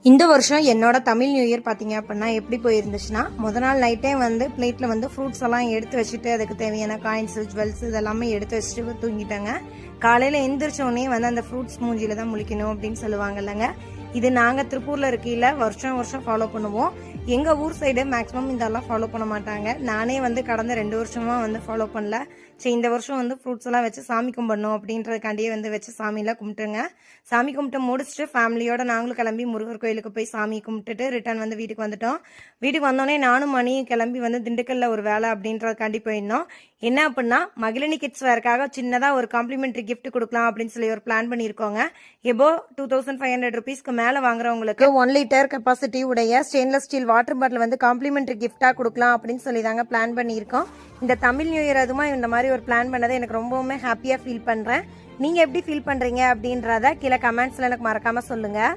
இந்த வருஷம் என்னோட தமிழ் நியூ இயர் பார்த்தீங்க அப்படின்னா எப்படி போயிருந்துச்சுன்னா, நாள் நைட்டே வந்து பிளேட்டில் வந்து ஃப்ரூட்ஸ் எல்லாம் எடுத்து வச்சுட்டு அதுக்கு தேவையான காயின்ஸ் ஜுவல்ஸ் இதெல்லாமே எடுத்து வச்சுட்டு தூங்கிட்டாங்க. காலையில் எந்திரிச்சோடனே வந்து அந்த ஃப்ரூட்ஸ் மூஞ்சியில தான் முழிக்கணும் அப்படின்னு சொல்லுவாங்க இல்லைங்க. இது நாங்கள் திருப்பூரில் இருக்கையில் வருஷம் வருஷம் ஃபாலோ பண்ணுவோம். எங்கள் ஊர் சைடு மேக்ஸிமம் இதெல்லாம் ஃபாலோ பண்ண மாட்டாங்க. நானே வந்து கடந்த 2 வருஷமாக வந்து ஃபாலோ பண்ணல. சரி, இந்த வருஷம் வந்து ஃப்ரூட்ஸ் எல்லாம் வச்சு சாமி கும்பிடணும் அப்படின்றதுக்காண்டியே வந்து வச்சு சாமியெல்லாம் கும்பிட்டுருங்க. சாமி கும்பிட்டு முடிச்சுட்டு ஃபேமிலியோட நாங்களும் கிளம்பி முருகர் கோயிலுக்கு போய் சாமி கும்பிட்டுட்டு ரிட்டர்ன் வந்து வீட்டுக்கு வந்துட்டோம். வீட்டுக்கு வந்தோடனே நானும் மணியும் கிளம்பி வந்து திண்டுக்கல்ல ஒரு வேலை அப்படின்றதுக்காண்டி போயிருந்தோம். என்ன அப்படின்னா, மகிழினி கிட்ஸ் வேர்க்காக சின்னதாக ஒரு காம்ப்ளிமெண்ட்ரி கிஃப்ட் கொடுக்கலாம் அப்படின்னு சொல்லி ஒரு பிளான் பண்ணியிருக்கோங்க. எபோ 2500 ருபீஸ்க்கு மேலே வாங்குறவங்களுக்கு 1 லிட்டர் கெப்பாசிட்டி உடைய ஸ்டெயின்லெஸ் ஸ்டீல் வாட்டர் பாட்டில் வந்து காம்ப்ளிமெண்ட்ரி கிஃப்டாக கொடுக்கலாம் அப்படின்னு சொல்லி தாங்க பிளான் பண்ணியிருக்கோம். இந்த தமிழ் நியூ இயர் அதுமா இந்த மாதிரி ஒரு பிளான் பண்ணதை எனக்கு ரொம்பவுமே ஹாப்பியாக ஃபீல் பண்ணுறேன். நீங்கள் எப்படி ஃபீல் பண்ணுறீங்க அப்படின்றத கீழே கமெண்ட்ஸில் எனக்கு மறக்காமல் சொல்லுங்கள்.